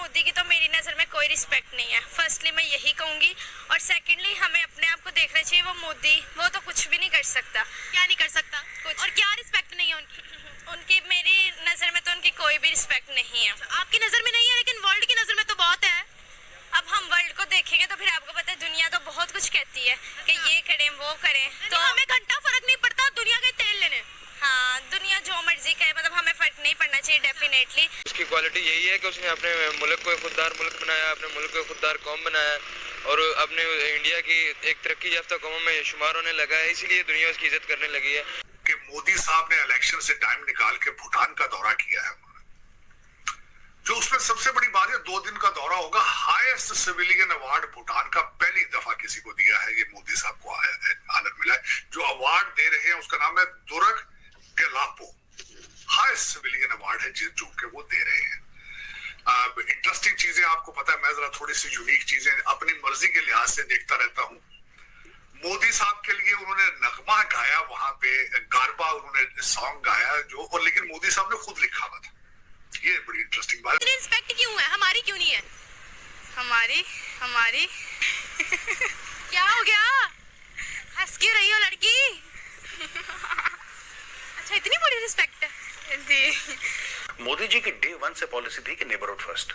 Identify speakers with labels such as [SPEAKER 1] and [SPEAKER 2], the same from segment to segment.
[SPEAKER 1] मोदी की तो मेरी नज़र में कोई रिस्पेक्ट नहीं है। फर्स्टली मैं यही कहूँगी, और सेकंडली हमें अपने आप को देखना चाहिए। वो मोदी वो तो कुछ भी नहीं कर सकता।
[SPEAKER 2] क्या नहीं कर सकता
[SPEAKER 1] कुछ।
[SPEAKER 2] और क्या रिस्पेक्ट नहीं है उनकी?
[SPEAKER 1] उनकी मेरी नज़र में तो उनकी कोई भी रिस्पेक्ट नहीं है।
[SPEAKER 2] आपकी नजर में नहीं है, लेकिन वर्ल्ड की नजर में तो बहुत है।
[SPEAKER 1] अब हम वर्ल्ड को देखेंगे तो फिर आपको पता है दुनिया तो बहुत कुछ कहती है कि ये करें वो करें,
[SPEAKER 2] तो हमें घंटा फर्क नहीं पड़ता दुनिया के तेल लेने।
[SPEAKER 1] हाँ, दुनिया जो मर्जी कहे, मतलब हमें फर्क नहीं पड़ना चाहिए डेफिनेटली।
[SPEAKER 3] उसकी क्वालिटी यही है कि उसने अपने मुल्क को खुददार मुल्क बनाया, अपने मुल्क को खुददार कौम बनाया और अपने इंडिया की एक तरक्की याफ्ता कौमों में शुमार होने लगा है, इसीलिए दुनिया उसकी इज्जत करने लगी है।
[SPEAKER 4] कि मोदी साहब ने इलेक्शन से टाइम निकाल के भूटान का दौरा किया है। जो उसमें सबसे बड़ी बात है, 2 दिन का दौरा होगा। हाईएस्ट सिविलियन अवार्ड भूटान का पहली दफा किसी को दिया है, ये मोदी साहब को ऑनर मिला है। जो अवार्ड दे रहे हैं उसका नाम है दुर्ग गेलापो, हाईएस्ट सिविलियन अवार्ड है जो के वो दे रहे हैं। इंटरेस्टिंग चीजें आपको पता है, मैं जरा थोड़ी सी यूनिक चीजें अपनी मर्जी के लिहाज से देखता रहता हूँ। मोदी साहब के लिए उन्होंने नगमा गाया, वहां पे गारबा उन्होंने सॉन्ग गाया जो, और लेकिन मोदी साहब ने खुद लिखा हुआ था। ये बड़ी इंटरेस्टिंग बात है।
[SPEAKER 2] रिस्पेक्ट क्यों है, हमारी क्यों नहीं है?
[SPEAKER 1] हमारी
[SPEAKER 2] क्या हो गया, हंस क्यों रही हो लड़की? अच्छा, इतनी बड़ी रिस्पेक्ट है
[SPEAKER 1] जी।
[SPEAKER 5] मोदी जी की डे 1 से पॉलिसी थी कि नेबरहुड फर्स्ट,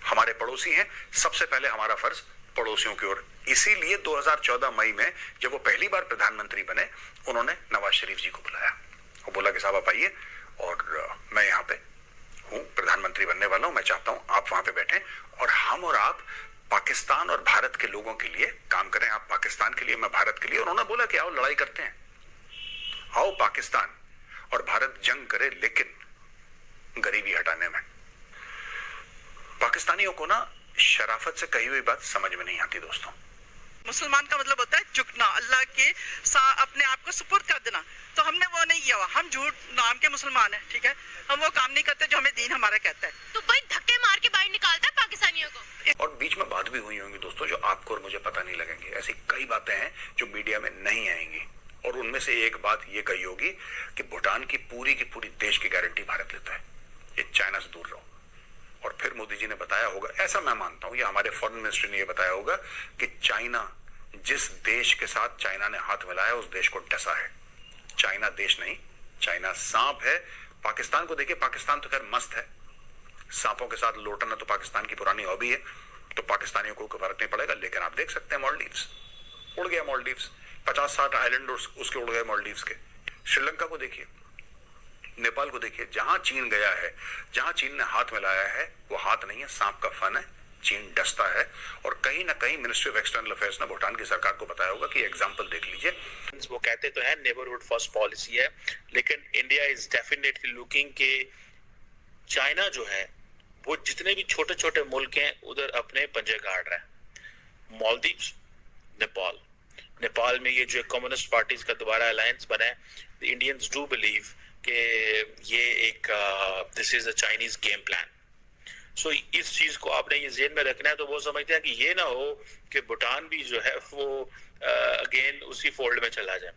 [SPEAKER 5] हमारे पड़ोसी हैं, सबसे पहले हमारा फर्ज पड़ोसियों की ओर। इसीलिए 2014 मई में जब वो पहली बार प्रधानमंत्री बने, उन्होंने नवाज शरीफ जी को बुलाया। वो बोला कि साहब आप आइए, और मैं यहाँ पे हूँ, प्रधानमंत्री बनने वाला हूँ, मैं चाहता हूँ आप वहां पे बैठें और हम और आप पाकिस्तान और भारत के लोगों के लिए काम करें। आप पाकिस्तान के लिए, मैं भारत के लिए। उन्होंने बोला कि आओ लड़ाई करते हैं, आओ पाकिस्तान और भारत जंग करे, लेकिन गरीबी हटाने में। पाकिस्तानियों को ना शराफत से कही हुई बात समझ में नहीं आती दोस्तों।
[SPEAKER 6] मुसलमान का मतलब होता है झुकना, अल्लाह के अपने आप को सुपुर्द कर देना। तो हमने वो नहीं किया हुआ, हम झूठ नाम के मुसलमान हैं, ठीक है। हम वो काम नहीं करते जो हमें दीन हमारा कहता है।
[SPEAKER 2] तो भाई धक्के मार के बाहर निकालता है पाकिस्तानियों को।
[SPEAKER 5] और बीच में बात भी हुई होंगी दोस्तों जो आपको और मुझे पता नहीं लगेंगी। ऐसी कई बातें हैं जो मीडिया में नहीं आएंगी, और उनमें से एक बात ये कही होगी कि भूटान की पूरी देश की गारंटी भारत लेता है, ये चाइना से दूर रहो। और फिर मोदी जी ने बताया होगा, ऐसा मैं मानता हूं, या हमारे फॉरेन मिनिस्टर ने ये बताया होगा कि चाइना, जिस देश के साथ चाइना ने हाथ मिलाया उस देश को डसा है। चाइना देश नहीं, चाइना सांप है। पाकिस्तान को देखिए, पाकिस्तान तो खैर मस्त है, सांपों के साथ लौटना तो पाकिस्तान की पुरानी हॉबी है, तो पाकिस्तानियों को फर्क नहीं पड़ेगा। लेकिन आप देख सकते हैं मालदीव्स उड़ गया, मालदीव्स 50-60 आइलैंड उसके उड़ गए मालदीव्स के। श्रीलंका को देखिए, नेपाल को देखिए, जहां चीन गया है, जहां चीन ने हाथ मिलाया है, वो हाथ नहीं है, सांप का फन है, चीन डसता है। और कहीं ना कहीं मिनिस्ट्री ऑफ एक्सटर्नल अफेयर्स ने भूटान की सरकार को बताया होगा कि एग्जांपल देख लीजिए।
[SPEAKER 7] वो कहते तो है नेबरहुड फर्स्ट पॉलिसी है, लेकिन इंडिया इज डेफिनेटली लुकिंग के चाइना जो है वो जितने भी छोटे छोटे मुल्क हैं उधर अपने पंजे गाड़ रहा है। मालदीव्स, नेपाल में ये जो कम्युनिस्ट पार्टीज का दोबारा अलायंस बना है, द इंडियंस डू बिलीव कि ये एक this is a Chinese game plan. So इस चीज को आपने ये ज़हन में रखना है। तो वो समझते हैं कि ये ना हो कि भूटान भी जो है वो अगेन उसी फोल्ड में चला जाए।